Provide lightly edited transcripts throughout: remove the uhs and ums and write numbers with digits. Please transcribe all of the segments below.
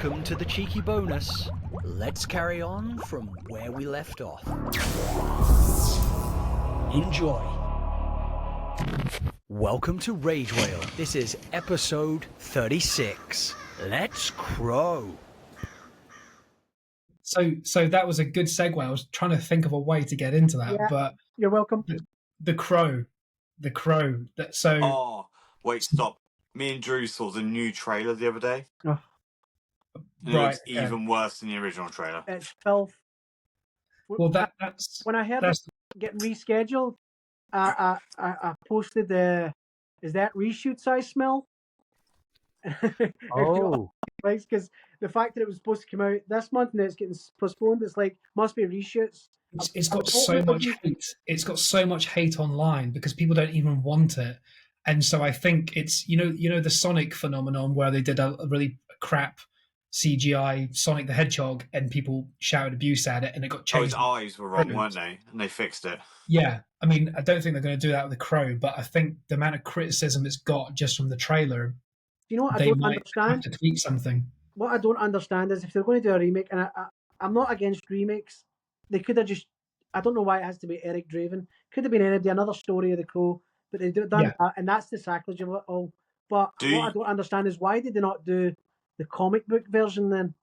Welcome to the cheeky bonus. Let's carry on from where we left off. Enjoy. Welcome to Rage Whale. This is episode 36. Let's crow. So that was a good segue. I was trying to think of a way to get into that, but you're welcome. The crow. Oh, wait, stop. Me and Drew saw the new trailer the other day. Oh. It looks even worse than the original trailer. It's filth. Well, that's when I heard it getting rescheduled. I posted is that reshoot size smell? Oh, because the fact that it was supposed to come out this month and it's getting postponed, it's like must be reshoots. It's got so much hate. It's got so much hate online because people don't even want it, and so I think it's you know the Sonic phenomenon where they did a really crap CGI Sonic the Hedgehog and people shouted abuse at it and it got changed. His eyes were wrong, weren't they? And they fixed it. Yeah, I mean, I don't think they're going to do that with the Crow, but I think the amount of criticism it's got just from the trailer. You know what I don't understand? Have to tweak something. What I don't understand is if they're going to do a remake, and I'm not against remakes, they could have just. I don't know why it has to be Eric Draven. Could have been anybody, another story of the Crow, but they've done that, and that's the sacrilege of it all. But what I don't understand is why did they not do the comic book version then?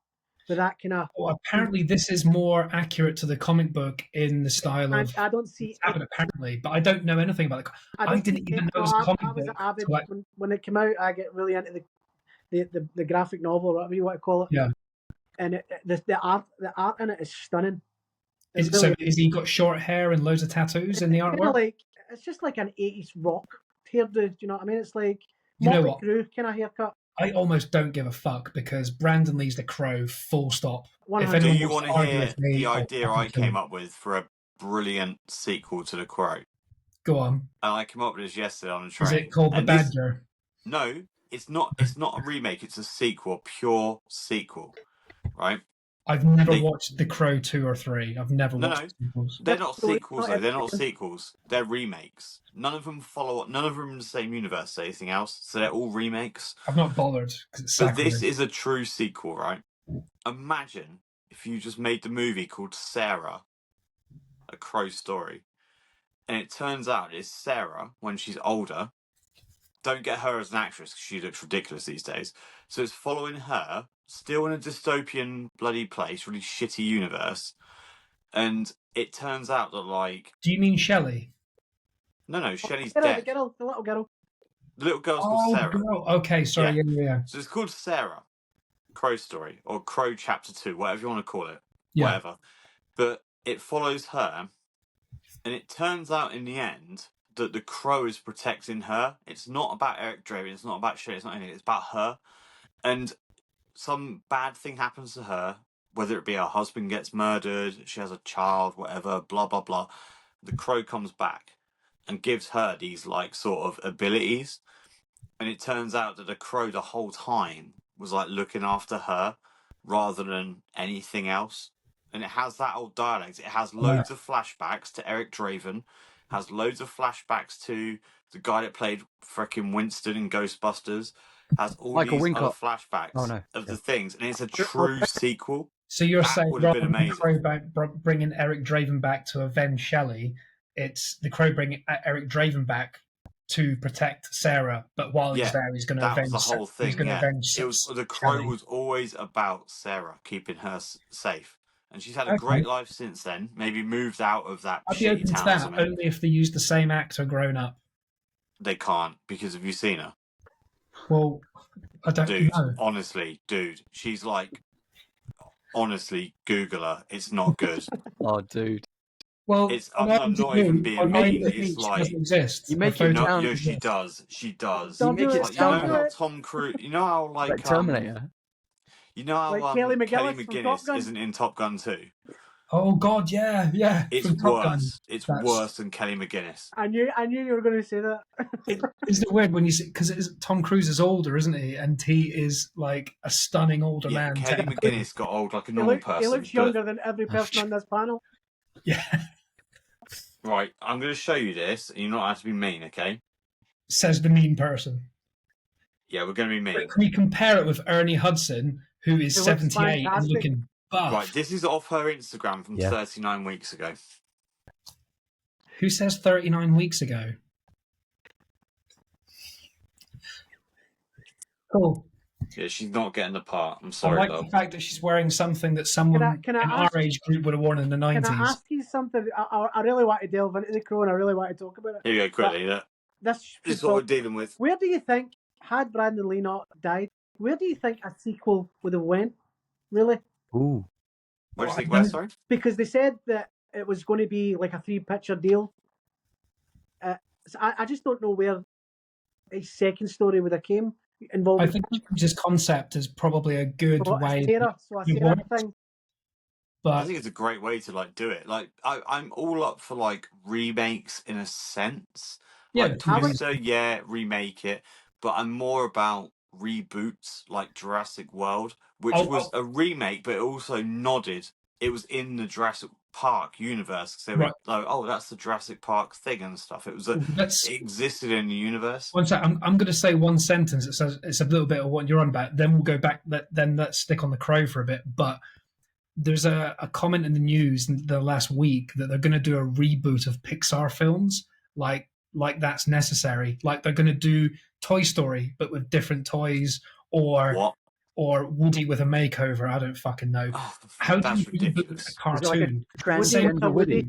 For that kind of. Well, apparently this is more accurate to the comic book in the style of. I don't see. Apparently, but I don't know anything about it. I didn't even know it was a comic book. Avid, when it came out, I get really into the graphic novel, or whatever you want to call it. Yeah. And the art in it is stunning. So is he got short hair and loads of tattoos in the artwork? It's just like an 80s rock hairdo. You know what I mean? It's like you know what? Crue kind of haircut. I almost don't give a fuck because Brandon Lee's the Crow, full stop. Do you want to hear the idea I came up with for a brilliant sequel to The Crow? Go on. And I came up with this yesterday on the train. Is it called The Badger? No, it's not. It's not a remake. It's a sequel, a pure sequel, right? I've never watched The Crow 2 or 3. I've never watched sequels. They're not sequels, though. They're not sequels. They're remakes. None of them follow. None of them in the same universe. Anything else? So they're all remakes. I've not bothered. But this is a true sequel, right? Imagine if you just made the movie called Sarah, a Crow story, and it turns out it's Sarah when she's older. Don't get her as an actress because she looks ridiculous these days. So it's following her, still in a dystopian bloody place, really shitty universe. And it turns out that, like... Do you mean Shelley? No, Shelley's dead. The little girl. The little girl's called Sarah. Girl. Okay, sorry, yeah. So it's called Sarah, Crow Story, or Crow Chapter 2, whatever you want to call it. Yeah. Whatever. But it follows her, and it turns out in the end that the Crow is protecting her. It's not about Eric Draven, it's not about Shelley, it's not anything, it's about her. And some bad thing happens to her, whether it be her husband gets murdered, she has a child, whatever, blah, blah, blah. The Crow comes back and gives her these, like, sort of abilities. And it turns out that the Crow the whole time was, like, looking after her rather than anything else. And it has that old dialect. It has loads of flashbacks to Eric Draven, has loads of flashbacks to the guy that played frickin' Winston in Ghostbusters, has all these other flashbacks of the things. And it's a true sequel. So you're saying rather than amazing. the Crow bringing Eric Draven back to avenge Shelley, it's the Crow bringing Eric Draven back to protect Sarah, but while he's there, he's going to avenge. That was the whole thing. He's going to avenge. The Crow was always about Sarah, keeping her safe, and she's had a great life since then. Maybe moved out of that shitty town. That only if they use the same actor grown up. They can't because have you seen her? Well, I don't know. Honestly, she's like. Honestly, Google her. It's not good. Oh, dude. Well, I'm not even being mean. It's like exist. You make it sound. Yeah, she does. She does. You make it sound like Tom Cruise. You know how like Terminator. You know how like Kelly McGillis isn't in Top Gun 2? Oh God, yeah. It's worse. It's worse than Kelly McGillis. I knew you were going to say that. Isn't it weird when you see because Tom Cruise is older, isn't he? And he is like a stunning older man. Kelly McGillis got old like a normal person. He looks younger than every person on this panel. Yeah. Right, I'm going to show you this, and you're not have to be mean, okay? Says the mean person. Yeah, we're going to be mean. Can you compare it with Ernie Hudson, who is It looks 78 and fantastic. looking buff. Right, this is off her Instagram from Yeah. 39 weeks ago. Who says 39 weeks ago? Cool. Yeah, she's not getting the part. I'm I sorry, like love. the fact that she's wearing something that someone Can I in ask- our age group would have worn in the 90s. Can I ask you something? I really want to delve into the Crow, and I really want to talk about it. Here you go, quickly. Look. This This should is what we're talk- dealing with. Where do you think, had Brandon Lee not died, where do you think a sequel would have went? Really? Ooh. Where do you Oh, think I we're don't- sorry? Because they said that it was going to be like a 3-picture deal. So I just don't know where a second story would have came involved. I think this concept is probably a good way. Sarah you want- thing. I But think it's a great way to like do it. Like I'm all up for like remakes in a sense. Yeah, Like I would- Twister, yeah, remake it. But I'm more about reboots like Jurassic World, which was a remake, but it also nodded. It was in the Jurassic Park universe. So Right. like, oh, that's the Jurassic Park thing and stuff. It was it existed in the universe. One sec, I'm going to say one sentence. It says it's a little bit of what you're on about. Then we'll go back. Then let's stick on the Crow for a bit. But there's a comment in the news in the last week that they're going to do a reboot of Pixar films. Like that's necessary. Like they're going to do Toy Story but with different toys, or Woody with a makeover. I don't fucking know. Oh, How do that's you reboot ridiculous. a cartoon? Transgender Woody.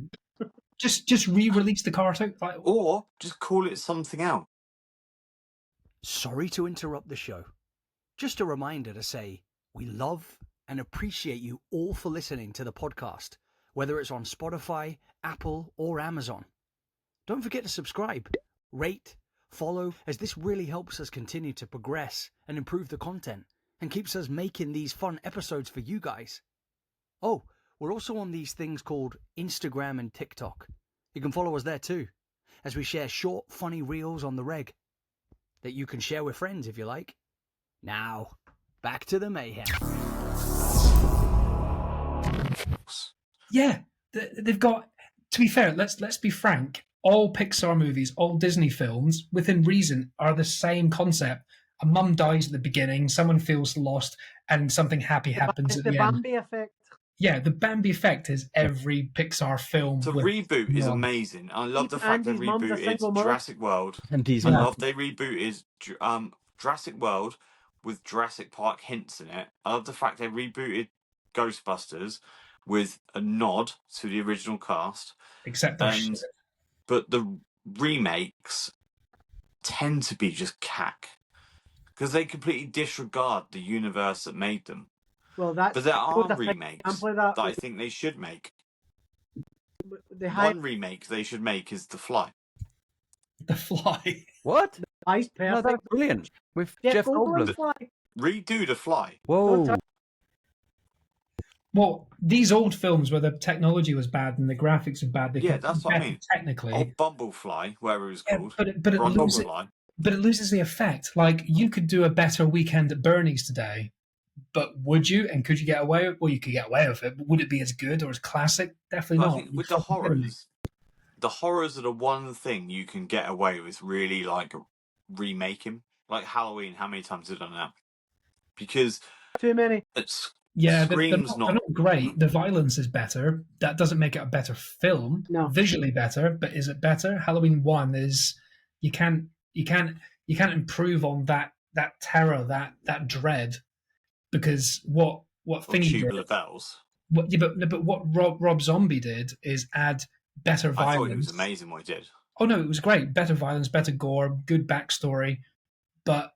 Just re-release the cartoon, like, or just call it something else. Sorry to interrupt the show. Just a reminder to say we love and appreciate you all for listening to the podcast, whether it's on Spotify, Apple, or Amazon. Don't forget to subscribe, rate, follow, as this really helps us continue to progress and improve the content and keeps us making these fun episodes for you guys. Oh, we're also on these things called Instagram and TikTok. You can follow us there too, as we share short, funny reels on the reg that you can share with friends if you like. Now, back to the mayhem. yeah, they've got. To be fair, let's be frank. All Pixar movies, all Disney films, within reason, are the same concept. A mum dies at the beginning, someone feels lost, and something happy happens at the the end. Bambi effect. Yeah, the Bambi effect is every Pixar film. The with reboot is mum. amazing. I love the fact they Andy's mum's a rebooted single mother. Jurassic World. Andy's I Yeah. love they rebooted Jurassic World with Jurassic Park hints in it. I love the fact they rebooted Ghostbusters with a nod to the original cast. Except But the remakes tend to be just cack because they completely disregard the universe that made them. Well, that's But there are the remakes example of that I think they should make. The One remake they should make is The Fly. The Fly. What? Fly's No, perfect. that's brilliant. With Jeff Jeff Goldblum's Goldblum. Fly. Redo The Fly. Whoa. Well, these old films where the technology was bad and the graphics were bad, they Yeah, could that's be what I better mean. technically. Or Bumblefly, whatever it was Yeah, called. but it loses. Bumblefly. But it loses the effect. Like, you could do a better Weekend at Bernie's today, but would you? And could you get away with it? Well, you could get away with it, but would it be as good or as classic? Definitely But I not. think with the horrors are the one thing you can get away with really like remaking. Like Halloween, how many times have they done that? Because Too many. it's Yeah, they're Scream's not great. The violence is better. That doesn't make it a better film. No. Visually better, but is it better? Halloween 1 is you can't improve on that terror, that dread, because what Thingy did. Tubular Bells. But what Rob Zombie did is add better I violence. thought it was amazing what he did. Oh no, it was great. Better violence, better gore, good backstory. But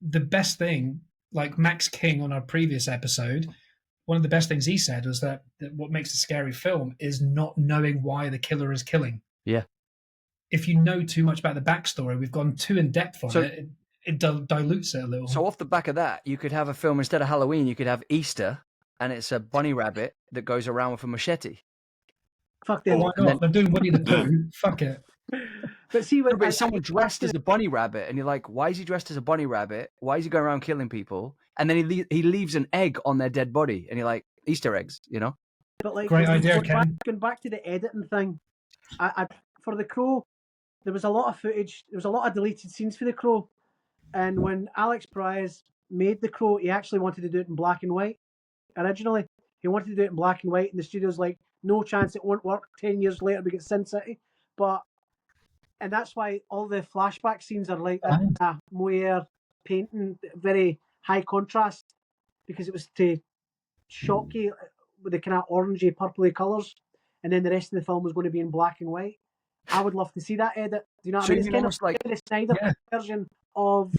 the best thing, like Max King on our previous episode, one of the best things he said was that what makes a scary film is not knowing why the killer is killing. Yeah. If you know too much about the backstory, we've gone too in depth on it. It dilutes it a little. So off the back of that, you could have a film instead of Halloween. You could have Easter, and it's a bunny rabbit that goes around with a machete. Fuck them. Why not? They're doing Winnie the Pooh. Fuck it. But see, No, but it's someone dressed as a bunny rabbit, and you're like, why is he dressed as a bunny rabbit? Why is he going around killing people? And then he leaves an egg on their dead body, and you're like, Easter eggs, you know? But like, Great idea, going back to the editing thing, I for The Crow, there was a lot of footage. There was a lot of deleted scenes for The Crow, and when Alex Price made The Crow, he actually wanted to do it in black and white. Originally, he wanted to do it in black and white, and the studio's like, no chance it won't work. 10 years later, we get Sin City. And that's why all the flashback scenes are like that moire painting, very high contrast, because it was to shock you with the kind of orangey, purpley colours, and then the rest of the film was going to be in black and white. I would love to see that edit. Do you know what I mean? It's kind of like the Snyder version of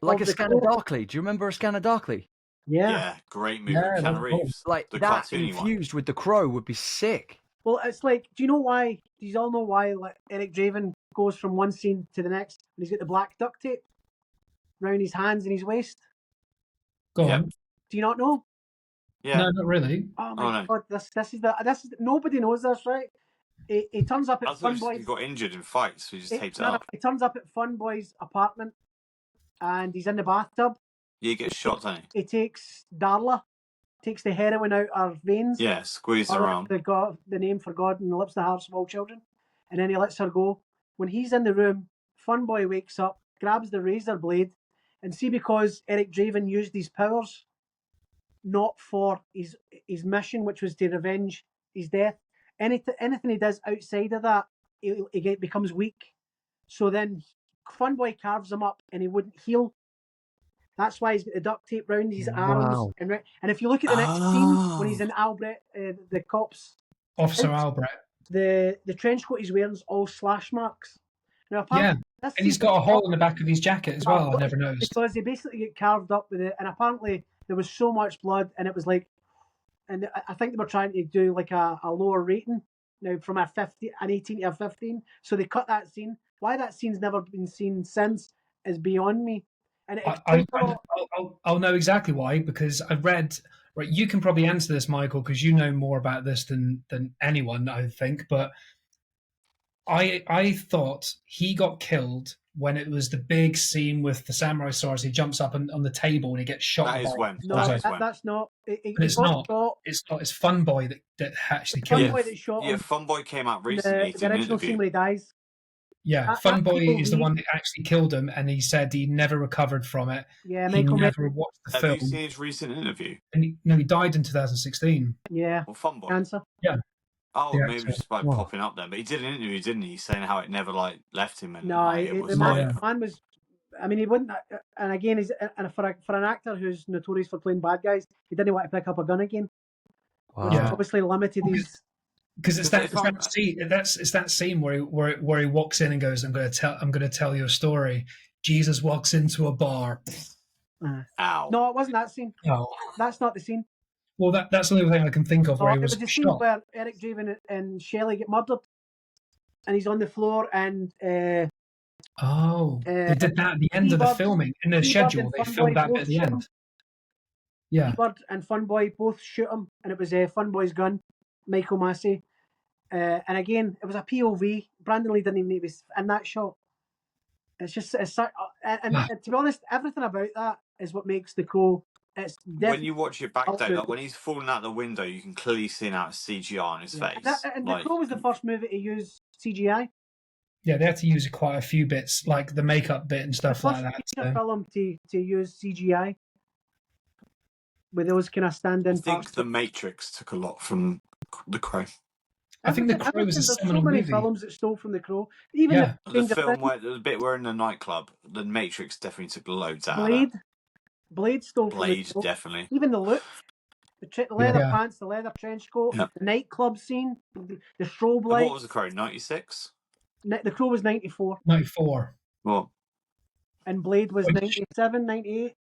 like of A Scanner Darkly. Do you remember A Scanner Darkly? Yeah, great movie. Keanu Reeves. Like the that cartoony infused with The Crow would be sick. Well, it's like, do you know why? Do you all know why? Like Eric Draven goes from one scene to the next, and he's got the black duct tape around his hands and his waist. Go on. Do you not know? Yeah. No, not really. Oh my god! This is nobody knows this, right? He turns up at Fun Boy's. He got injured in fights, so he just taped it up. He turns up at Fun Boy's apartment, and he's in the bathtub. Yeah, he gets shot, doesn't he? He takes Darla, takes the heroin out her veins. Yeah, squeezes her arm. The name for God and the lips, the hearts of all children, and then he lets her go. When he's in the room, Fun Boy wakes up, grabs the razor blade, and see, because Eric Draven used his powers not for his mission, which was to revenge his death. Anything he does outside of that, he becomes weak. So then Fun Boy carves him up, and he wouldn't heal. That's why he's got the duct tape round his arms. And if you look at the next scene, when he's in Albert, the cops, Officer Albert, the trench coat he's wearing is all slash marks. Now, and he's got a hole in the back of his jacket as well. I never noticed. Because they basically get carved up with it, and apparently there was so much blood, and it was like, and I think they were trying to do like a lower rating now from an 18 to a 15, so they cut that scene. Why that scene's never been seen since is beyond me. And I'll know exactly why, because I read. Right, you can probably answer this, Michael, because you know more about this than anyone, I think. But I thought he got killed when it was the big scene with the samurai swords. He jumps up on the table and he gets shot. That is when. That's not. It's not. It's not. It's Fun Boy that actually killed him. Fun Boy that shot him. Yeah, Fun Boy came out recently. The original scene where he dies. Yeah, Fun Boy is the one that actually killed him, and he said he never recovered from it. Yeah, he never watched the film. Have you seen his recent interview? And he died in 2016. Yeah. Well, Fun Boy. Cancer. Yeah. Oh, maybe just by popping up then. But he did an interview, didn't he? Saying how it never left him. And, the man was. I mean, he wouldn't. And again, for an actor who's notorious for playing bad guys, he didn't want to pick up a gun again. Wow. Which obviously limited his. Because it's that scene where he walks in and goes, I'm going to tell you a story. Jesus walks into a bar. Ow! No, it wasn't that scene. No, that's not the scene. Well, that's the only thing I can think of where he was the shot. scene where Eric Draven and Shelley get murdered, and he's on the floor, and they did that at the end of the filming in the schedule. They filmed that bit at the end. Yeah, T-Bird and Fun Boy both shoot him, and it was Fun Boy's gun, Michael Massey. And again, it was a POV. Brandon Lee didn't even need to be in that shot. It's just, and to be honest, everything about that is what makes The Crow. It's when you watch it back though, like when he's falling out the window, you can clearly see now it's CGI on his face. And The Crow was the first movie to use CGI. Yeah, they had to use quite a few bits, like the makeup bit and stuff like that. The first film to use CGI with those kind of stand-in. I think The Matrix took a lot from The Crow. I think The Crow was a seminal movie. There's so many films that stole from The Crow. Even the film where the bit where in the nightclub, The Matrix definitely took loads out. Blade stole from The Crow. Definitely. Even the look, the leather pants, the leather trench coat, the nightclub scene, the strobe lights. What was The Crow? 96. The Crow was 94. 94. What? And Blade was 97, 98.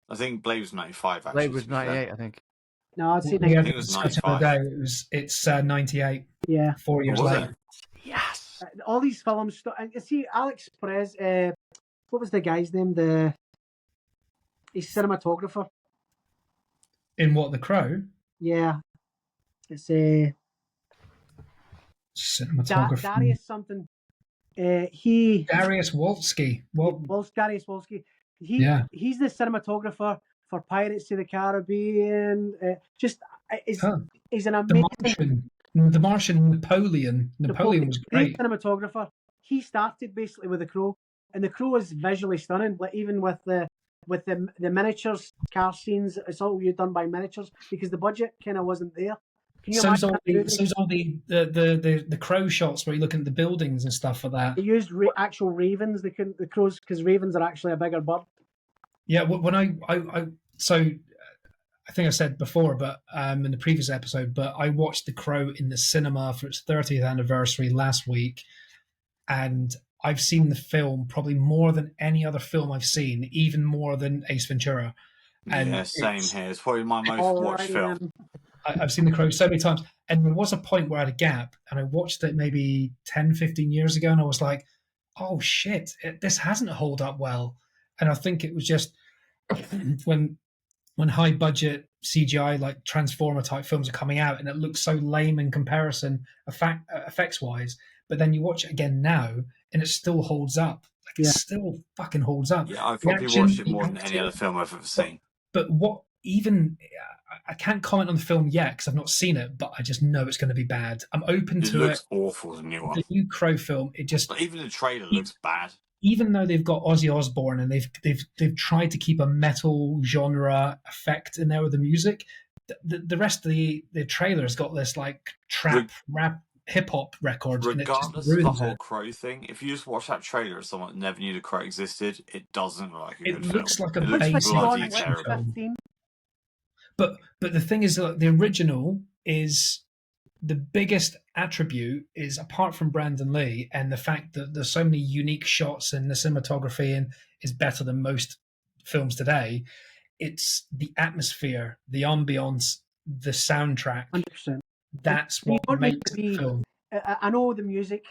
I think Blade was 95. Actually, Blade was 98, I think. No, I'd say 98. I think it was 95. It's 98. Yeah. 4 years later. Yes. All these films. You see, Alex Perez. What was the guy's name? He's cinematographer. In what, The Crow? Yeah. It's a cinematographer. Darius something. Darius Wolski. Darius Wolski. He's the cinematographer for Pirates of the Caribbean. He's an amazing. The Martian, Napoleon. Napoleon was great. Cinematographer. He started basically with The Crow, and The Crow is visually stunning. Like even with the with the miniatures car scenes. It's all done by miniatures because the budget kind of wasn't there. Can you So's imagine all that the movie? so's all the crow shots where you're looking at the buildings and stuff like that. They used actual ravens. They couldn't the crows because ravens are actually a bigger bird. Yeah, when I so I think I said before, but in the previous episode, but I watched The Crow in the cinema for its 30th anniversary last week, and I've seen the film probably more than any other film I've seen, even more than Ace Ventura. And Yeah, same here. It's probably my most All watched right, film. then. I've seen The Crow so many times, and there was a point where I had a gap, and I watched it maybe 10, 15 years ago, and I was like, oh shit, this hasn't held up well. And I think it was just when high budget CGI like Transformer type films are coming out and it looks so lame in comparison effects wise, but then you watch it again now and it still holds up. Like it Yeah. still fucking holds up. Yeah, I've The probably action, watched it the more than any acting, other film I've ever seen. but what even I can't comment on the film yet because I've not seen it, but I just know it's going to be bad. I'm open It to looks it. awful, the new one. The new Crow film, it just But even the trailer looks bad. even though they've got Ozzy Osbourne and they've tried to keep a metal genre effect in there with the music, the rest of the trailer's got this like trap rap hip hop record, and it Regardless just of the ruins whole it. Crow thing, if you just watch that trailer of someone that never knew the Crow existed, it doesn't look like a It good looks film. like a It looks basic bloody action terrible. film. 15. But the thing is, like, the original is the biggest attribute is apart from Brandon Lee and the fact that there's so many unique shots and the cinematography and is better than most films today. It's the atmosphere, the ambience, the soundtrack. 100%. That's You what don't need makes to the be- film. I know the music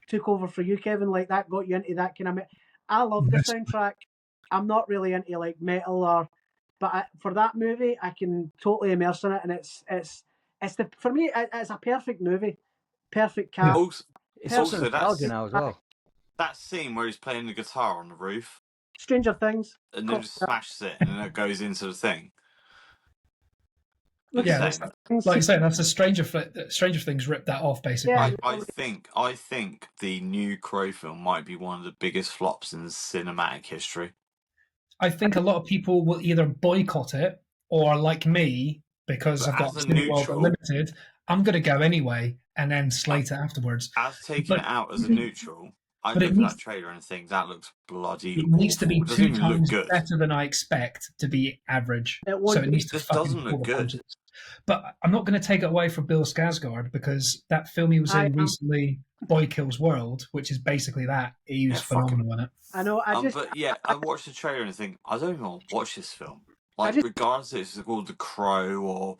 took over for you, Kevin. Like that got you into that kind of. I love the Yes. soundtrack. I'm not really into like metal but for that movie, I can totally immerse in it, and it's for me, it's a perfect movie, perfect cast. Also, It's Also, also that's- nostalgia now as well. that scene where he's playing the guitar on the roof Stranger Things. and then just smashes it and then it goes into the thing. Look Yeah, at Insane. like I say, that's a Stranger Things ripped that off basically. Yeah. I think the new Crow film might be one of the biggest flops in cinematic history. I think a lot of people will either boycott it or, like me, because But I've got as a Cineworld neutral- Unlimited, I'm going to go anyway and then slate it afterwards. As taking But- it out as a neutral, I but it look at needs- that trailer and think that looks bloody It needs to awful. be It doesn't 2 even look times good. better than I expect to be average. It won't So it be. needs It to just fucking doesn't look pull the good. punches. But I'm not going to take it away from Bill Skarsgård because that film he was I in am. recently, Boy Kills World, which is basically that, he was Yeah, fuck phenomenal in it. I know. But yeah, I watched the trailer and think I don't even want to watch this film. Like, just- regardless if it's called The Crow or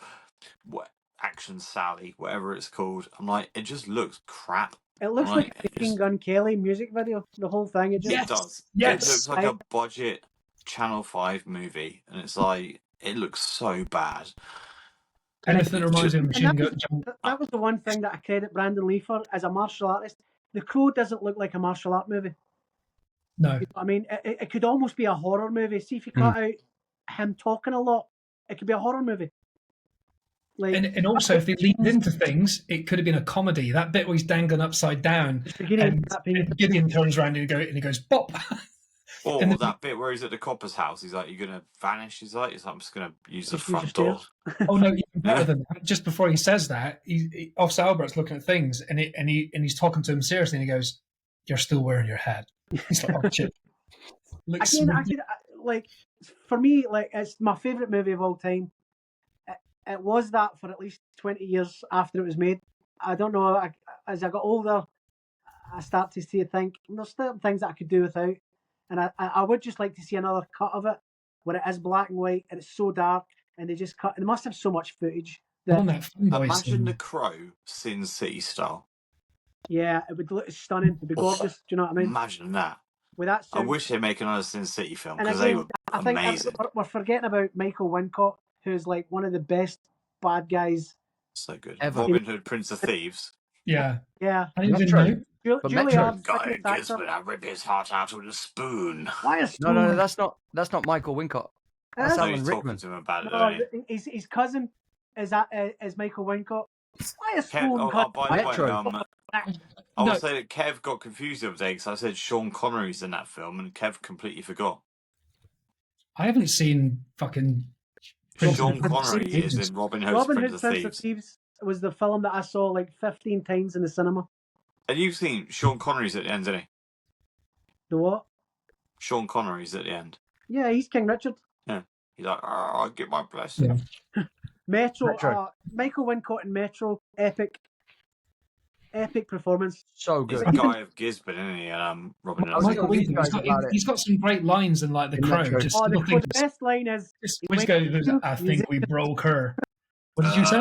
what Action Sally, whatever it's called, I'm like, it just looks crap. It looks Right, like a Machine Gun Kelly music video. The whole thing. It just Yes, It does. yes. It looks like a budget Channel 5 movie, and it's like it looks so bad. Anything that reminds me of Machine Gun. that was the one thing that I credit Brandon Lee for as a martial artist. The Crow doesn't look like a martial art movie. No. I mean, it could almost be a horror movie. See if you cut out him talking a lot, it could be a horror movie. Like, And also, if they leaned into things, it could have been a comedy. That bit where he's dangling upside down, just beginning and, that being, and Gideon turns around and he goes, "Pop!" Or And the- that bit where he's at the copper's house, he's like, "You're gonna vanish." He's like, "I'm just gonna use the Just use front the door." stairs. Oh no, even better than that. Just before he says that, Officer Albert's looking at things, and he's talking to him seriously, and he goes, "You're still wearing your hat." He's like, "Oh shit." Looks Again, ridiculous. like for me, like it's my favorite movie of all time. It was that for at least 20 years after it was made. I don't know. As I got older, I start to think there's certain things that I could do without, and I would just like to see another cut of it where it is black and white and it's so dark and they just cut. They must have so much footage. On that fanboy Imagine scene. The Crow, Sin City style. Yeah, it would look stunning. It'd be gorgeous. Do you know what I mean? Imagine that. With that I sound. wish they'd make another Sin City film And because they again, were I think amazing. we're forgetting about Michael Wincott, who's like one of the best bad guys. So good. Ever. Robin Hood, Prince of Thieves. Yeah, Yeah, I didn't even Metro. know. But Juilliard, Metro. Guy second who gives actor. me that rip his heart out with a spoon. Why is No, that's not Michael Wincott. That's Huh? So Alan he's talking Rickman. to him about it, No, don't he? his cousin is Michael Wincott. Why is Kev, Stone by the way, Metro. I No. will say that Kev got confused the other day because I said Sean Connery's in that film and Kev completely forgot. I haven't seen fucking Sean Prince of Connery is Thieves. in Robin Hood's Robin Prince Hood, of Prince of Thieves. Thieves was the film that I saw like 15 times in the cinema. And you've seen Sean Connery's at the end, isn't he? The what? Sean Connery's at the end. Yeah, he's King Richard. He's like, I'll give my blessing. Yeah. Metro. Michael Wincott in Metro, epic performance. So He's good. the guy of Gisborne, isn't he? And Robin I was Hood. Michael gonna leave Wincott, guys about it. he's got some great lines in like The In Crow. Metro. Just Oh, little the things. best line is Just he which went goes, to I think we broke her. What did you say?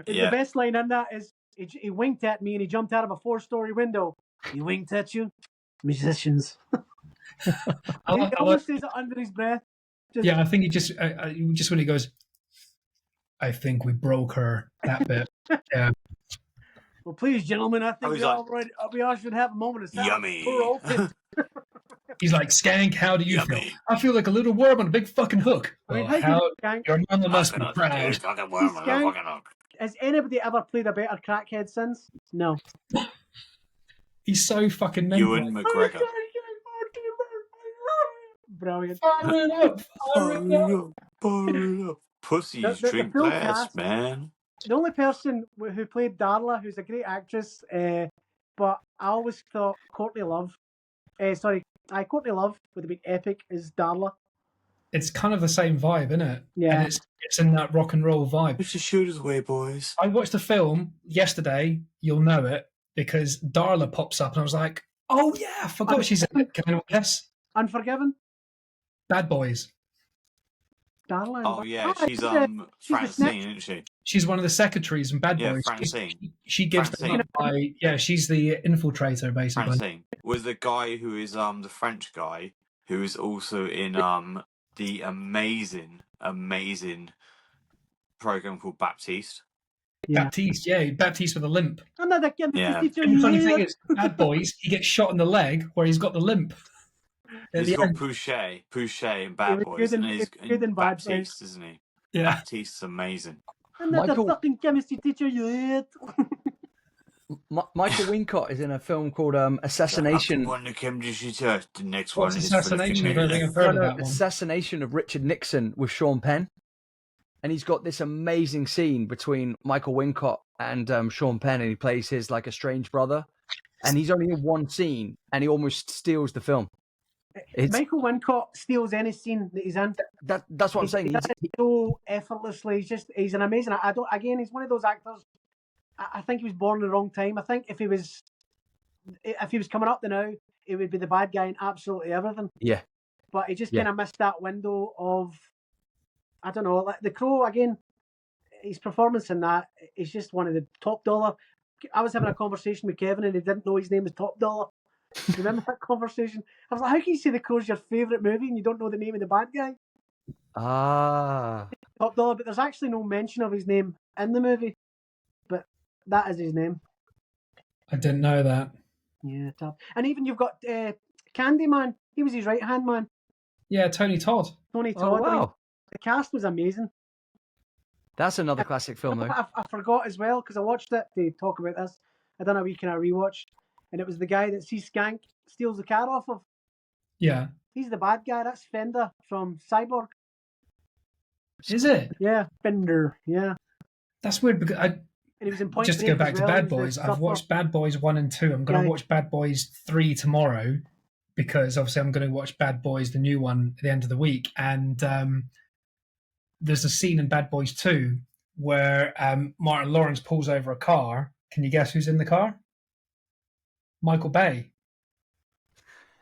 the Yeah. best line in that is he winked at me and he jumped out of a 4-story window. He winked at you, musicians. He almost says it under his breath. Just, Yeah, I think he just when he goes, I think we broke her. That bit. Yeah. well, please, gentlemen, I think he's we like, all right. We all should have a moment of silence. Yummy. We're open. He's like, Skank, how do you feel? Yummy. I feel like a little worm on a big fucking hook. I mean, Well, how how good Skank? your mama must be proud. Fucking worm on a Skank. fucking hook. Has anybody ever played a better crackhead since? No. He's so fucking mental. Ewan McGregor. Brilliant. Fire it up! Fire it up! Fire it up. Pussies The drink full less, cast. man. The only person who played Darla, who's a great actress, but I always thought Courtney Love. Courtney Love would have been epic as Darla. It's kind of the same vibe, isn't it? Yeah. And it's in that rock and roll vibe. Push the shooters away, boys. I watched the film yesterday. You'll know it because Darla pops up, and I was like, "Oh yeah, I forgot she's in it." Can anyone guess? Unforgiven. Bad Boys. Darla. Oh yeah, she's she's the Francine, isn't she? She's one of the secretaries in Bad Yeah, Boys. Francine. She gives them Francine. up by she's the infiltrator basically. Francine was the guy who is the French guy who is also in the amazing program called Baptiste. Yeah. Baptiste with a limp. I'm not a kid. Yeah. And the funny thing is, Bad Boys, he gets shot in the leg where he's got the limp. At He's the got end. Pouchet in He Bad was Boys, good and in- he's good in Bad Boys. Baptiste, isn't he? Yeah. Baptiste's amazing. I'm not Michael- a fucking chemistry teacher, you idiot. Michael Wincott is in a film called Assassination. One that came to shoot us, the next What's one is for the Assassination? I don't think finale. I've heard of that one. Assassination of Richard Nixon with Sean Penn. And he's got this amazing scene between Michael Wincott and Sean Penn, and he plays his like estranged brother. And he's only in one scene, and he almost steals the film. Michael Wincott steals any scene that he's in. That's what I'm saying. He does it so effortlessly. He's an amazing. He's one of those actors. I think he was born in the wrong time. I think if he was coming up to now, he would be the bad guy in absolutely everything. Yeah. But he just kind of missed that window of, I don't know, like The Crow again. His performance in that is just one of the top dollar. I was having a conversation with Kevin and he didn't know his name was Top Dollar. Do you remember that conversation? I was like, how can you say The Crow's your favourite movie and you don't know the name of the bad guy? Ah. Top Dollar, but there's actually no mention of his name in the movie. But that is his name. I didn't know that. Yeah, top. And even you've got Candyman. He was his right-hand man. Yeah, Tony Todd. Tony Oh, Todd. I mean, wow. the cast was amazing. That's another classic film, though. I forgot as well because I watched it to talk about this. I done a wee kind of rewatch, and it was the guy that sees Skank steals the car off of. Yeah. He's the bad guy. That's Fender from Cyborg. Is it? Yeah, Fender. Yeah, That's weird because and he was in Point just to go Break back as to well. Bad He was the Boys, I've stuffer. watched Bad Boys 1 and 2. I'm going to Right. watch Bad Boys 3 tomorrow because obviously I'm going to watch Bad Boys, the new one, at the end of the week. And there's a scene in Bad Boys 2 where Martin Lawrence pulls over a car. Can you guess who's in the car? Michael Bay.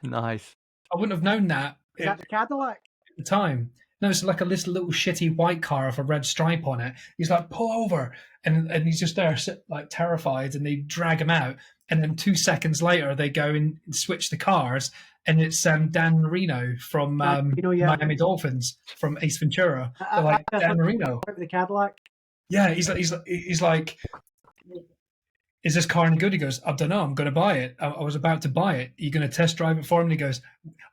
Nice. I wouldn't have known that Is that the Cadillac? at the time. No, it's like a little shitty white car with a red stripe on it. He's like, pull over. And he's just there, like, terrified, and they drag him out. And then 2 seconds later, they go and switch the cars, and it's Dan Marino from Marino, yeah. Miami Dolphins, from Ace Ventura. I- They're like, I- Dan Marino. The Cadillac. Yeah, he's like, is this car any good? He goes, I don't know. I'm going to buy it. I was about to buy it. Are you going to test drive it for him? And he goes,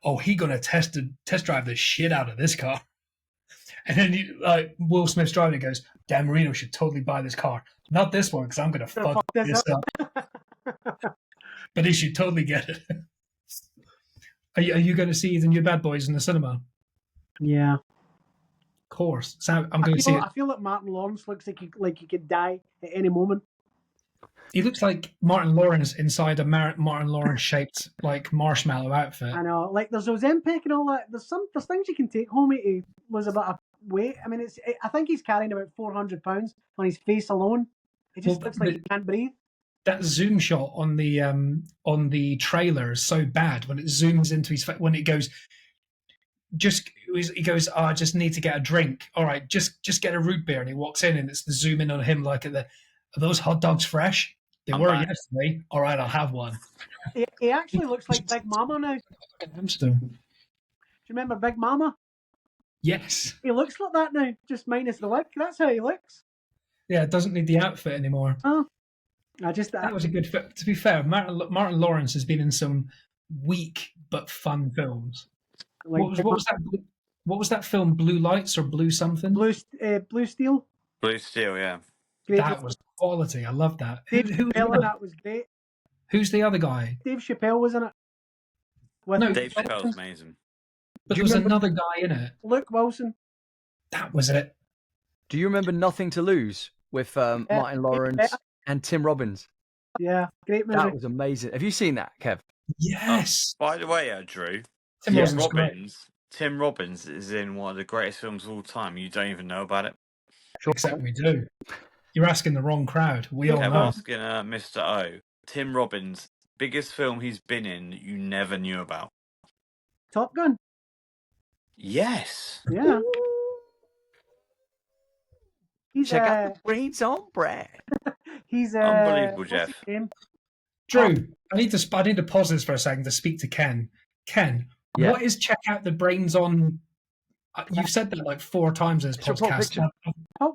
oh, he going to test drive the shit out of this car. And then Will Smith's driving. He goes, Dan Marino should totally buy this car. Not this one because I'm going to fuck this up. But he should totally get it. Are you going to see the new Bad Boys in the cinema? Yeah. Of course. So I'm going to see it. I feel that Martin Lawrence looks like he could die at any moment. He looks like Martin Lawrence inside a Martin Lawrence shaped like marshmallow outfit. I know, like there's Ozempic and all that. There's things you can take home to lose a bit of weight. I mean, I think he's carrying about 400 pounds on his face alone. It just looks like he can't breathe. That zoom shot on the trailer is so bad when it zooms into his face, when it goes. He goes, oh, I just need to get a drink. All right, just get a root beer. And he walks in and it's the zoom in on him like are those hot dogs fresh? They were yesterday. All right, I'll have one. He actually looks like Big Mama now. Hamster. Do you remember Big Mama? Yes. He looks like that now, just minus the wig. That's how he looks. Yeah, it doesn't need the outfit anymore. Oh, that was a good fit. To be fair, Martin Lawrence has been in some weak but fun films. Like, what was that film? Blue Lights or Blue something? Blue Steel. Blue Steel, yeah. That was quality. I love that. Dave Chappelle in that was great. Who's the other guy? Dave Chappelle was in it. Dave Chappelle's amazing. But there was another guy in it. Luke Wilson. That was it. Do you remember Nothing to Lose with Martin Lawrence and Tim Robbins? Yeah, great movie. That was amazing. Have you seen that, Kev? Yes. By the way, Drew, Tim Robbins is in one of the greatest films of all time. You don't even know about it. Except we do. You're asking the wrong crowd. We all know. I'm asking Mr. O. Tim Robbins, biggest film he's been in you never knew about. Top Gun. Yes. Yeah. Check out the brains on Brad. He's unbelievable, Jeff. Drew, I need to pause this for a second to speak to Ken. Ken, what is check out the brains on? You've said that like 4 times in this podcast.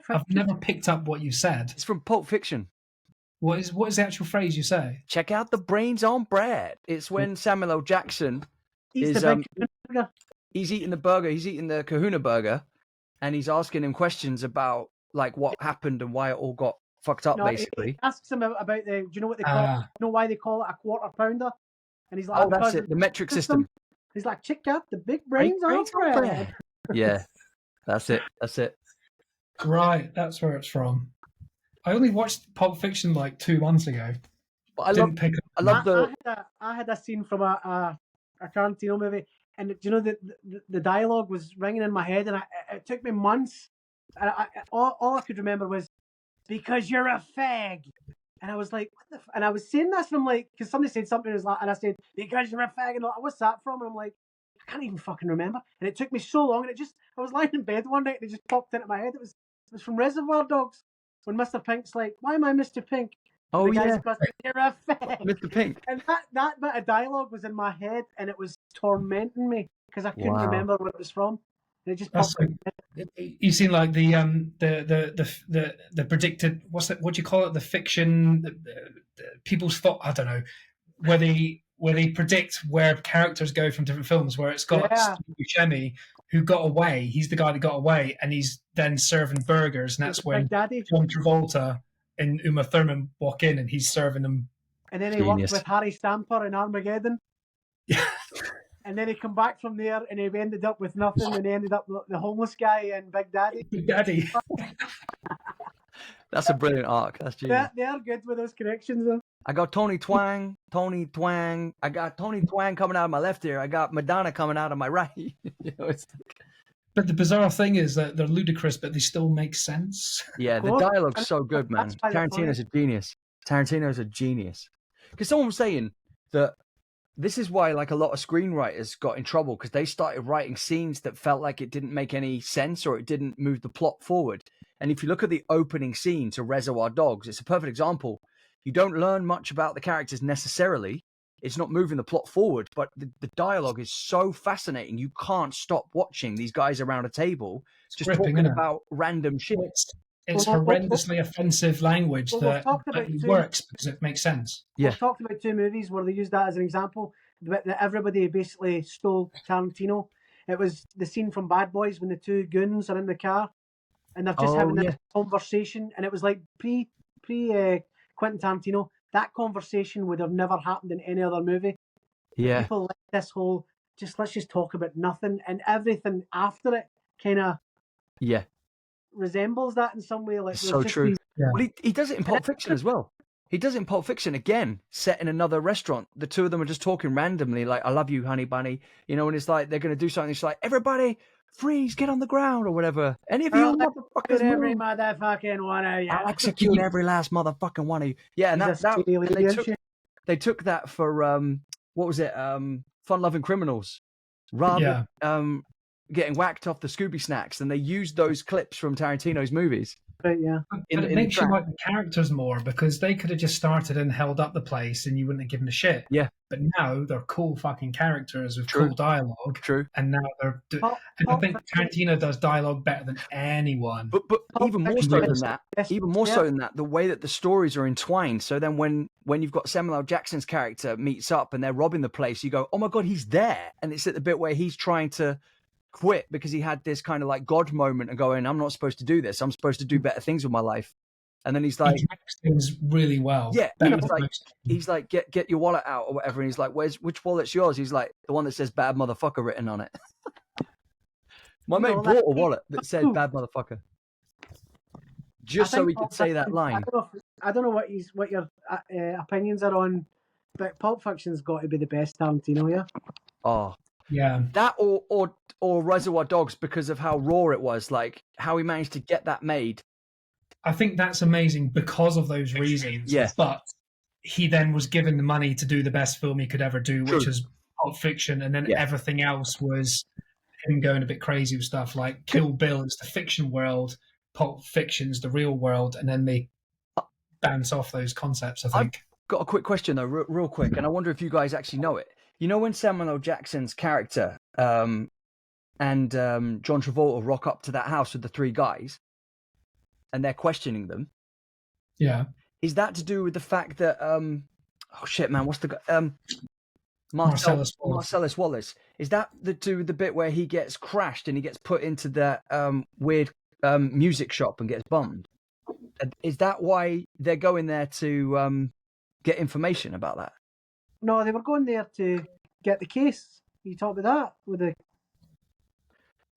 I've never picked up what you said. It's from Pulp Fiction. What is the actual phrase you say? Check out the brains on Brad. It's when Samuel L. Jackson he's eating the burger. He's eating the Kahuna burger, and he's asking him questions about like what happened and why it all got fucked up. Basically, he asks him about the. Do you know what they call? You know why they call it a quarter pounder? And he's like, "Oh, that's it. The metric system." He's like, "Check out the big brains on Brad." Yeah, that's it. That's it. Right, that's where it's from. I only watched Pulp Fiction like 2 months ago. But I had a scene from a Tarantino movie, and you know the dialogue was ringing in my head, and it took me months. And all I could remember was because you're a fag, and I was like, what the and I was saying this, and I'm like, because somebody said something, and I said because you're a fag, and I'm like, what's that from? And I'm like, I can't even fucking remember. And it took me so long, and I was lying in bed one night, and it just popped into my head. It was from Reservoir Dogs. When Mr. Pink's like, why am I Mr. Pink? Oh, yeah. You're a fag. Mr. Pink. And that bit of dialogue was in my head, and it was tormenting me because I couldn't remember what it was from. And it just popped You've seen like the predicted, what do you call it? The fiction, people's thought, I don't know, where they predict where characters go from different films, where it's got Steve Buscemi, who got away. He's the guy that got away, and he's then serving burgers, and that's when John Travolta and Uma Thurman walk in, and he's serving them. And then he worked with Harry Stamper in Armageddon. Yeah. And then he come back from there, and he ended up with nothing, and he ended up with the homeless guy and Big Daddy. Big Daddy. That's a brilliant arc. That's genius. They are good with those connections, though. I got Tony Twang. I got Tony Twang coming out of my left ear. I got Madonna coming out of my right. But the bizarre thing is that they're ludicrous, but they still make sense. Yeah, the dialogue's so good, man. Tarantino's a genius. Tarantino's a genius. Because someone was saying that this is why, like, a lot of screenwriters got in trouble because they started writing scenes that felt like it didn't make any sense or it didn't move the plot forward. And if you look at the opening scene to Reservoir Dogs, it's a perfect example. You don't learn much about the characters necessarily. It's not moving the plot forward, but the dialogue is so fascinating. You can't stop watching these guys around a table just talking about random shit. It's horrendously offensive language that works because it makes sense. Yeah. We've talked about 2 movies where they used that as an example, that everybody basically stole Tarantino. It was the scene from Bad Boys when the 2 goons are in the car and they're just having this conversation, and it was like pre Quentin Tarantino. That conversation would have never happened in any other movie. Yeah. People like this whole let's just talk about nothing, and everything after it kind of resembles that in some way. Like, it's so true. Yeah. Well, he does it in Pulp Fiction as well. He does it in Pulp Fiction again, set in another restaurant. The two of them are just talking randomly, like, I love you, honey bunny. You know, and it's like, they're going to do something. It's like, everybody, freeze, get on the ground or whatever. Any of you motherfuckers every move. motherfucking one of you. I'll execute every last motherfucking one of you. Yeah, and they took that for, what was it? Fun-Loving Criminals. Rather getting whacked off the Scooby Snacks. And they used those clips from Tarantino's movies. Right, yeah. But it makes you like the characters more, because they could have just started and held up the place and you wouldn't have given a shit. Yeah. But now they're cool fucking characters with cool dialogue. True. And now they're... and I think Tarantino does dialogue better than anyone. But even more so than that, the way that the stories are entwined. So then when you've got Samuel L. Jackson's character meets up and they're robbing the place, you go, oh my God, he's there. And it's at the bit where he's trying to quit because he had this kind of like God moment and going, I'm not supposed to do this. I'm supposed to do better things with my life. And then he's like, he directs things really well. Yeah. He's like, get your wallet out or whatever. And he's like, which wallet's yours? He's like, the one that says bad motherfucker written on it. My mate bought a wallet that said bad motherfucker. Just so he could say that line. I don't know what your opinions are on, but Pulp Fiction's got to be the best Tarantino, yeah? Oh. Yeah. That or Reservoir Dogs, because of how raw it was, like how he managed to get that made. I think that's amazing because of those reasons. Yeah. But he then was given the money to do the best film he could ever do, which is Pulp Fiction, and then everything else was him going a bit crazy with stuff like Kill Bill is the fiction world, Pulp Fiction's the real world, and then they bounce off those concepts, I think. I've got a quick question though, real quick, and I wonder if you guys actually know it. You know when Samuel L. Jackson's character and John Travolta rock up to that house with the three guys and they're questioning them? Yeah. Is that to do with the fact that oh shit, man, what's the guy? Marcellus Wallace. Is that to do with the bit where he gets crashed and he gets put into that weird music shop and gets bummed? Is that why they're going there to get information about that? No, they were going there to get the case. You talk about that with the.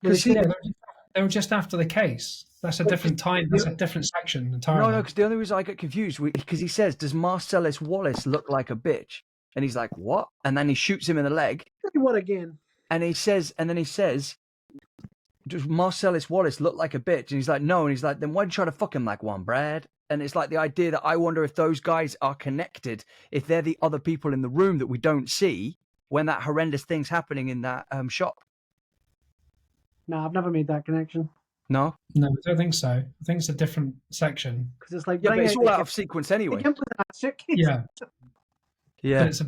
They were just after the case. That's a different time. That's a different section entirely. No, because the only reason I get confused because he says, "Does Marcellus Wallace look like a bitch?" And he's like, "What?" And then he shoots him in the leg. What again? And he says, "Does Marcellus Wallace look like a bitch?" And he's like, "No." And he's like, "Then why'd you try to fuck him like one, Brad?" And it's like the idea that I wonder if those guys are connected, if they're the other people in the room that we don't see when that horrendous thing's happening in that shop. No, I've never made that connection. No? No, I don't think so. I think it's a different section. Because it's like, yeah, but it's all out of sequence anyway. Yeah. Yeah. But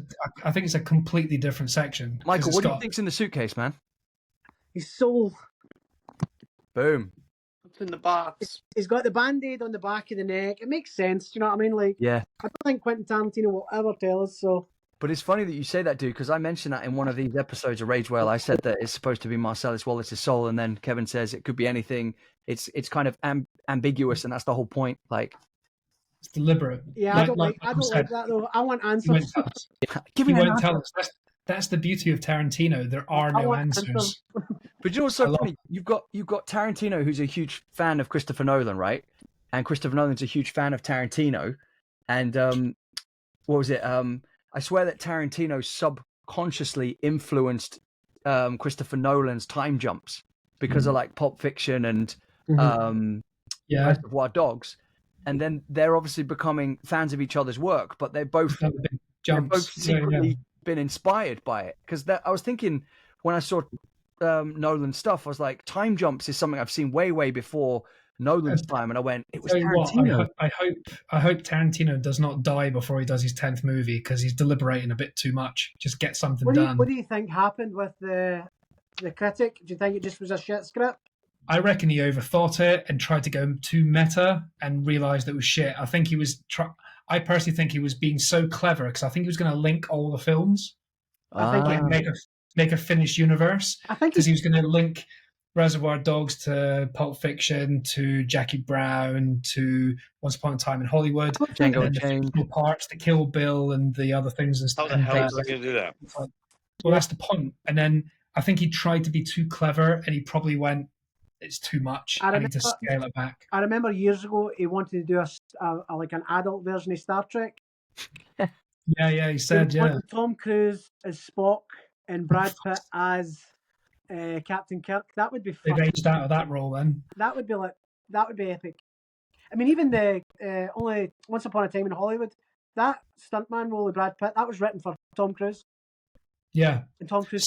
I think it's a completely different section. Michael, what do you think's in the suitcase, man? His soul. Boom. In the box. He's got the band-aid on the back of the neck. It makes sense. Do you know what I mean? Like, yeah. I don't think Quentin Tarantino will ever tell us so. But it's funny that you say that, dude, because I mentioned that in one of these episodes of Rage Whale. I said that it's supposed to be Marcellus Wallace's soul, and then Kevin says it could be anything. It's kind of ambiguous, and that's the whole point. Like, it's deliberate. Yeah, I don't like that though. I want answers. Give me an answer. That's the beauty of Tarantino. There are no answers. But you know what's so funny? You've got Tarantino, who's a huge fan of Christopher Nolan, right? And Christopher Nolan's a huge fan of Tarantino. And what was it? I swear that Tarantino subconsciously influenced Christopher Nolan's time jumps because of like Pulp Fiction and Reservoir Dogs. And then they're obviously becoming fans of each other's work, but they've both secretly been inspired by it. Because I was thinking when I saw Nolan's stuff, I was like, time jumps is something I've seen way before Nolan's time, and I went, it was Tarantino. I hope Tarantino does not die before he does his 10th movie, because he's deliberating a bit too much. Just get something done. What do you think happened with the critic? Do you think it just was a shit script? I reckon he overthought it and tried to go too meta and realised it was shit. I think he was. I personally think he was being so clever, because I think he was going to link all the films. I think make a finished universe. I think because he was going to link Reservoir Dogs to Pulp Fiction to Jackie Brown to Once Upon a Time in Hollywood, Django Unchained, the parts, the Kill Bill, and the other things and stuff. How the hell is he going to do that? Well, that's the point. And then I think he tried to be too clever, and he probably went, "It's too much. I need to scale it back." I remember years ago he wanted to do like an adult version of Star Trek. Yeah, he said, yeah. Tom Cruise as Spock and Brad Pitt as Captain Kirk. That would be They've aged out of that role then. That would be epic. I mean, even the only Once Upon a Time in Hollywood, that stuntman role of Brad Pitt, that was written for Tom Cruise. Yeah. And Tom Cruise.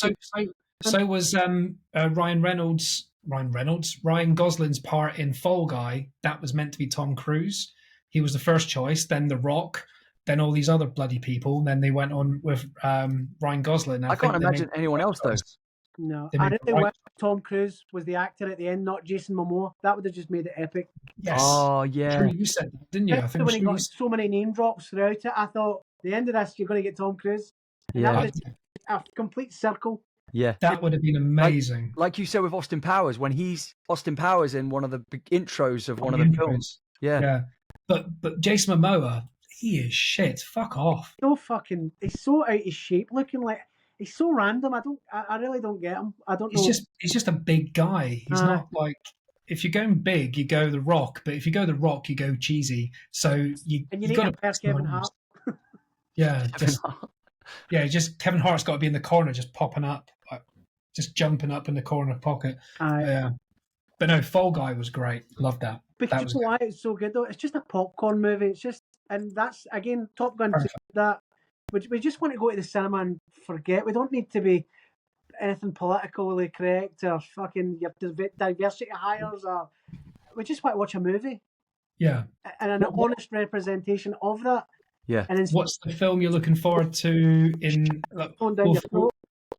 So was Ryan Gosling's part in Fall Guy. That was meant to be Tom Cruise. He was the first choice. Then The Rock. Then all these other bloody people. Then they went on with Ryan Gosling. I can't imagine anyone else though. No, and if they went, Tom Cruise was the actor at the end, not Jason Momoa. That would have just made it epic. Yes. Oh yeah. Sure, you said that, didn't you? I think when he got so many name drops throughout it, I thought the end of this you're going to get Tom Cruise. And yeah. That would have a complete circle. Yeah. That would have been amazing. Like you said with Austin Powers, when Austin Powers in one of the intros of one of the films. Yeah. Yeah. But Jason Momoa, he is shit. Fuck off. He's so out of shape looking. Like he's so random. I really don't get him. I don't know. He's just a big guy. He's not like, if you're going big, you go The Rock. But if you go The Rock, you go cheesy. So you need got to pair Kevin Hart. Yeah, just Kevin Hart's got to be in the corner, just popping up, like, just jumping up in the corner pocket. Yeah. But no, Fall Guy was great. Loved that. Because why it's so good though? It's just a popcorn movie. It's just, and that's again Top Gun 2, that we just want to go to the cinema and forget. We don't need to be anything politically correct or fucking your diversity hires, or we just want to watch a movie. Yeah, and an honest representation of that. Yeah. And what's the film you're looking forward to?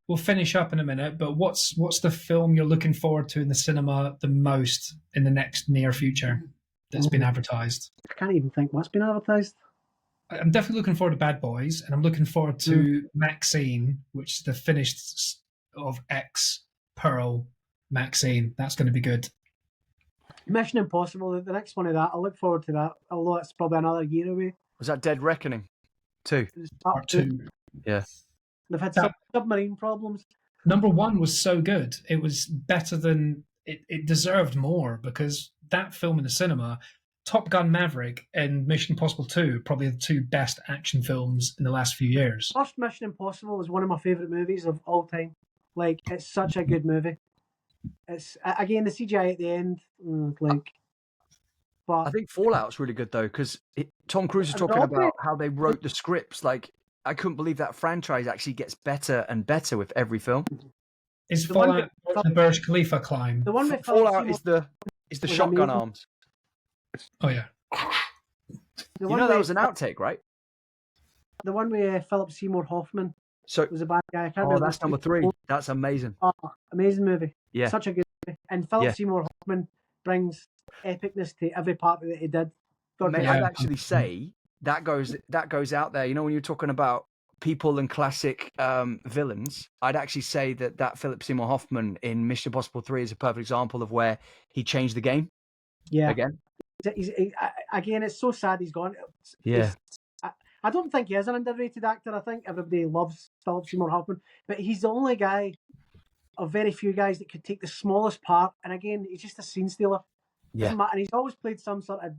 We'll finish up in a minute, but what's the film you're looking forward to in the cinema the most in the next near future that's been advertised? I can't even think what's been advertised. I'm definitely looking forward to Bad Boys, and I'm looking forward to Maxine, which is the finished of X Pearl Maxine. That's going to be good. Mission Impossible, the next one of that. I look forward to that, although it's probably another year away. Was that Dead Reckoning 2? Part 2. Yeah. They've had submarine problems. Number 1 was so good. It was better than... It deserved more, because that film in the cinema, Top Gun Maverick and Mission Impossible 2, probably the two best action films in the last few years. First Mission Impossible is one of my favourite movies of all time. Like, it's such a good movie. It's, again, the CGI at the end, but I think Fallout's really good though, because Tom Cruise is talking about how they wrote the scripts. Like, I couldn't believe that franchise actually gets better and better with every film. Is Fallout the Burj Khalifa climb? The one with Fallout is the shotgun amazing. arms. Oh yeah. You know that was an outtake, right? The one with Philip Seymour Hoffman. So was a bad guy. I can't remember. That's number 3. That's amazing. Oh, amazing movie. Yeah. Such a good movie. And Philip Seymour Hoffman brings epicness to every part that he did. Mate, I'd actually say that goes out there. You know, when you're talking about people and classic villains, I'd actually say that Philip Seymour Hoffman in Mission Impossible 3 is a perfect example of where he changed the game. Yeah. Again, it's so sad he's gone. I don't think he is an underrated actor. I think everybody loves Philip Seymour Hoffman, but he's the only guy of very few guys that could take the smallest part. And again, he's just a scene stealer. Yeah. And he's always played some sort of,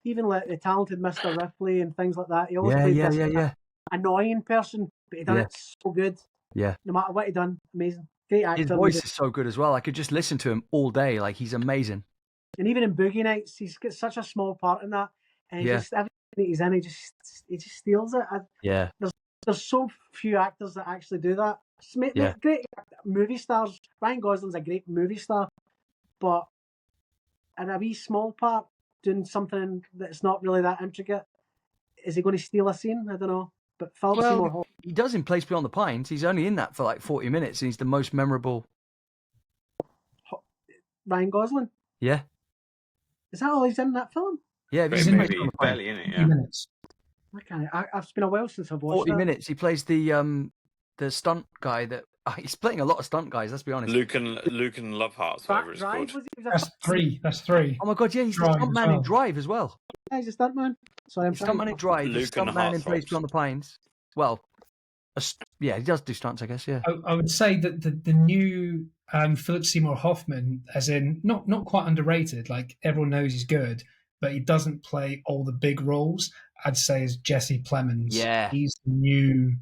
even like the talented Mr. Ripley and things like that. He always played this annoying person, but he done it so good. Yeah. No matter what he done, amazing. Great actor. His voice is so good as well. I could just listen to him all day. Like, he's amazing. And even in Boogie Nights, he's got such a small part in that. And he just, everything that he's in, he just steals it. There's so few actors that actually do that. Great movie stars. Ryan Gosling's a great movie star, but in a wee small part, doing something that's not really that intricate, is he going to steal a scene? I don't know. But Philip Seymour Hoffman, he does in Place Beyond the Pines. He's only in that for like 40 minutes, and he's the most memorable. Ryan Gosling? Yeah. Is that all he's in that film? Yeah, he's barely in it. Yeah. Minutes. It's been a while since I've watched 40 minutes. He plays the stunt guy that he's playing a lot of stunt guys. Let's be honest. Luke and Lovehearts, whatever it's called. That's 3. Oh my god, yeah, he's the stuntman in Drive as well. Yeah, he's a stuntman. Sorry, I'm stuntman in Drive. He's stuntman in Place Beyond the Pines. Well, Yeah, he does do stunts, I guess. Yeah. I would say that the new Philip Seymour Hoffman, as in not quite underrated, like everyone knows he's good, but he doesn't play all the big roles. I'd say is Jesse Plemons. Yeah. He's the new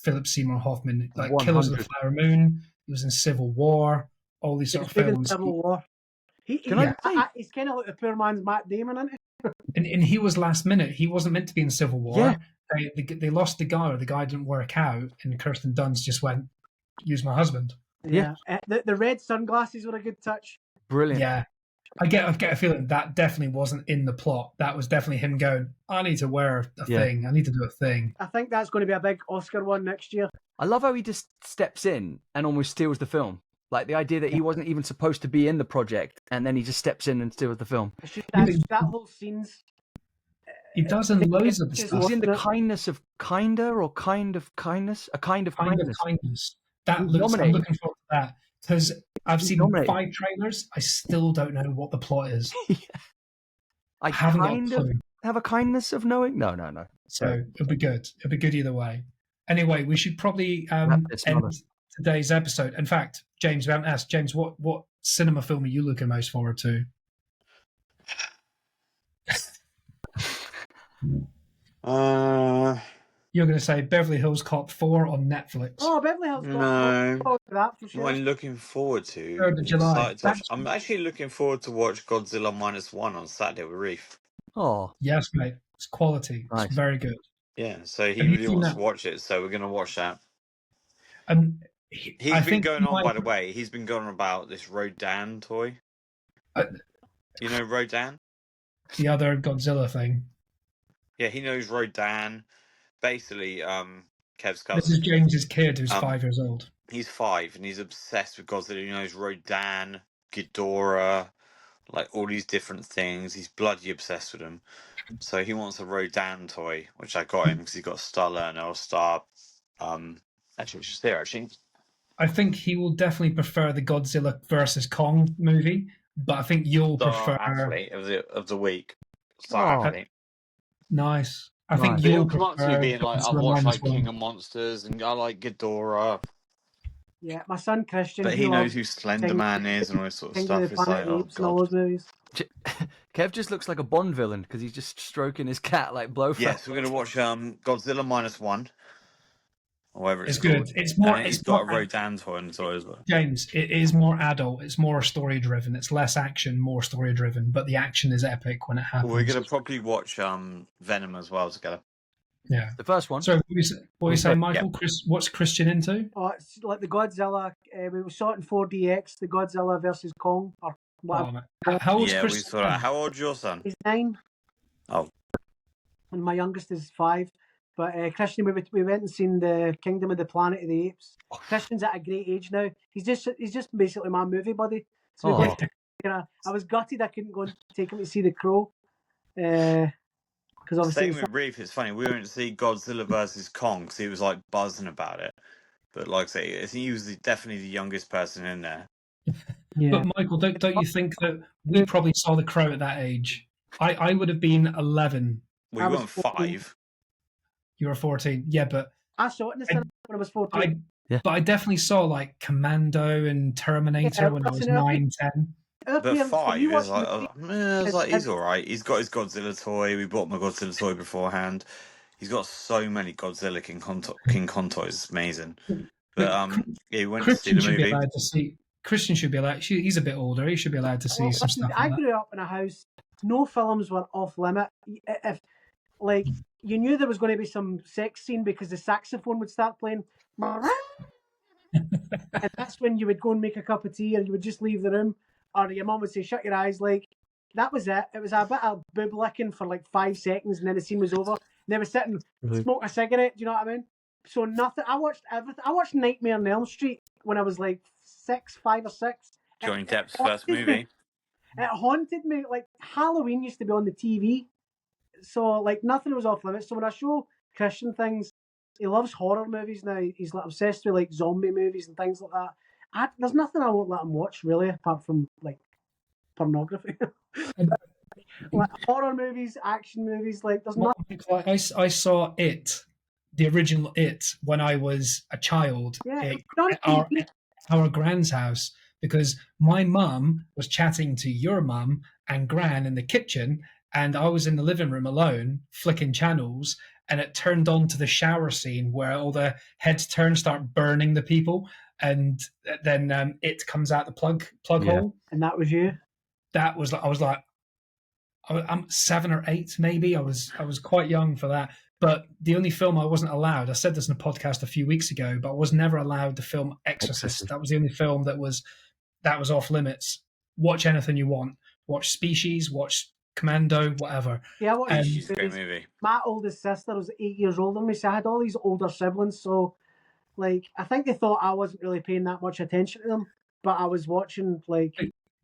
Philip Seymour Hoffman, like Killers of the 100. Flower Moon. He was in Civil War. All these sort of Even films. Civil War. He's kind of like the poor man's Matt Damon, isn't he? And he was last minute. He wasn't meant to be in Civil War. Yeah. They lost the guy, or the guy didn't work out, and Kirsten Dunst just went, "Use my husband." Yeah. The red sunglasses were a good touch. Brilliant. Yeah, I get a feeling that definitely wasn't in the plot. That was definitely him going, "I need to wear a thing. I need to do a thing." I think that's going to be a big Oscar one next year. I love how he just steps in and almost steals the film. Like the idea that he wasn't even supposed to be in the project, and then he just steps in and steals the film. That whole scene's. He does in loads of the He's stuff. He's in the kindness of kinder or kind of kindness, a kind of kindness. That He's looks. I'm nominated. looking forward to that because I've He's seen nominated. 5 trailers. I still don't know what the plot is. I haven't got a kind of clue. have a kindness of knowing. No. So it'll be good. It'll be good either way. Anyway, we should probably Wrap this end mother. today's episode. In fact, James, we haven't asked. James, what cinema film are you looking most forward to? You're going to say Beverly Hills Cop 4 on Netflix. Oh, Beverly Hills Cop. No. Oh, that for sure. What I'm looking forward to. 3rd of July. excited to watch- I'm actually looking forward to watch Godzilla -1 on Saturday with Reef. Oh, Yes, mate. It's quality. Nice. It's very good. Yeah, so he Have you really seen wants that? to watch it, so we're going to watch that. He's He's been going on, by the way, he's been going on about this Rodan toy. Uh, You know Rodan? the other Godzilla thing. Yeah, he knows Rodan. Basically, Kev's This cousin. is James's kid who's 5 5 years old. He's 5 and he's obsessed with Godzilla. He knows Rodan, Ghidorah, like all these different things. He's bloody obsessed with them. So he wants a Rodan toy, which I got him because he's got Star Learner or Star. Actually, it's just there. Actually, I think he will definitely prefer the Godzilla versus Kong movie, but I think you'll Star prefer. Athlete of the week. Star Oh. Athlete. Nice. I think Nice. But you'll he'll come up to me prefer being like, I Godzilla watch minus like one. King of Monsters and I like Ghidorah, Yeah, my son Christian. but he knows loves who Slender Man is and all this sort of Kingdom stuff. of the It's Planet like, of the oh Apes and all god. those movies. Kev just looks like a Bond villain because he's just stroking his cat like Blofeld. Yes, we're gonna watch Godzilla -1. Or whatever it's It's good. called. It's more. And he's It's got a more. Rodan toy and toy as well. James, it is more adult. It's more story driven. It's less action, more story driven. But the action is epic when it happens. We're gonna probably watch Venom as well together. Yeah. The first one. So what you say, sorry. Michael? Chris, what's Christian into? Oh, it's like the Godzilla. We saw it in 4DX, the Godzilla versus Kong, or whatever. Oh, man. How old's Yeah, we Christian? saw that. How old's your son? He's 9. Oh. And my youngest is 5. But Christian, we went and seen the Kingdom of the Planet of the Apes. Christian's at a great age now. He's just basically my movie buddy. So we Oh. went I was gutted I couldn't go and take him to see The Crow. Because obviously Same with Reef. It's funny. We went to see Godzilla versus Kong because he was like buzzing about it. But like I say, I think he was definitely the youngest person in there. yeah. But Michael, don't you think that we probably saw The Crow at that age? I would have been 11. We I was weren't 14. 5. You were 14. Yeah, but I saw it in the cinema when I was 14. But I definitely saw like Commando and Terminator Yeah, when I was wasn't it? 9, 10. Our But parents, when 5 you is watched like, the I was like, he's all right. He's got his Godzilla toy. We bought my Godzilla toy beforehand. He's got so many Godzilla King Kong toys. It's amazing. But yeah, we went to see Christian the should be movie. allowed to see. Christian should be allowed. He's a bit older. He should be allowed to see some listen, stuff. I Like that. grew up in a house. No films were off limit. If like you knew there was going to be some sex scene because the saxophone would start playing, and that's when you would go and make a cup of tea, or you would just leave the room, or your mum would say, "Shut your eyes." Like that was it. It was a bit of boob licking for like 5 seconds, and then the scene was over. And they were sitting, smoke a cigarette. Do you know what I mean? So nothing. I watched everything. I watched Nightmare on Elm Street when I was like 5 or 6. Johnny Depp's first haunted movie. me. It haunted me. Like Halloween used to be on the TV, so like nothing was off limits. So when I show Christian things, he loves horror movies now. He's like obsessed with like zombie movies and things like that. There's nothing I won't let him watch really, apart from like pornography. Like horror movies, action movies, like there's nothing. I saw it the original It when I was a child Yeah, at our Gran's house, because my mum was chatting to your mum and Gran in the kitchen, and I was in the living room alone flicking channels, and it turned on to the shower scene where all the heads turn, start burning the people, and then It comes out the plug hole. and that was you. That was I was like, I'm 7 or 8, maybe. I was quite young for that. But the only film I wasn't allowed, I said this in a podcast a few weeks ago, but I was never allowed the film Exorcist. That was the only film that was off limits. Watch anything you want. Watch Species, watch Commando, whatever. Yeah, I watched Species is a great movie. My oldest sister was 8 years older than me, so I had all these older siblings. So, like, I think they thought I wasn't really paying that much attention to them, but I was watching, like...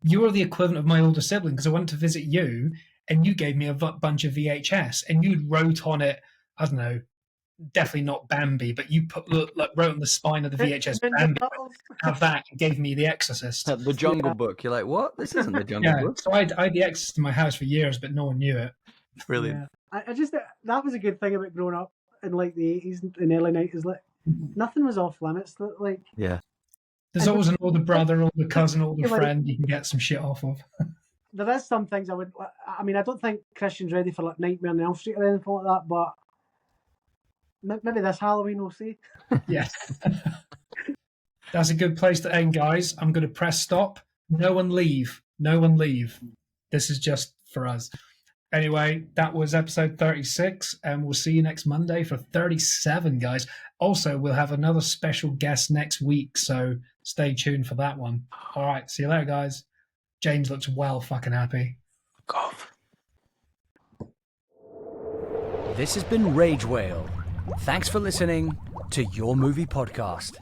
You were the equivalent of my older sibling, because I went to visit you, and you gave me a bunch of VHS, and you wrote on it, I don't know, definitely not Bambi, but you wrote on the spine of the VHS Bambi. Have that, and gave me The Exorcist. The Jungle Book. You're like, what? This isn't the Jungle Book. So I had The Exorcist in my house for years, but no one knew it. Brilliant. Yeah. I just that was a good thing about growing up in like the 80s and early 90s. Like nothing was off limits. Like there's always an older brother, older cousin, older friend you can get some shit off of. There is some things I would. I mean, I don't think Christian's ready for like Nightmare on Elm Street or anything like that, but maybe this Halloween we'll see. Yes. That's a good place to end, guys. I'm going to press stop. No one leave. No one leave. This is just for us. Anyway, that was episode 36, and we'll see you next Monday for 37, guys. Also, we'll have another special guest next week, so stay tuned for that one. All right, see you later, guys. James looks well fucking happy. Golf. This has been Rage Whale. Thanks for listening to Your Movie Podcast.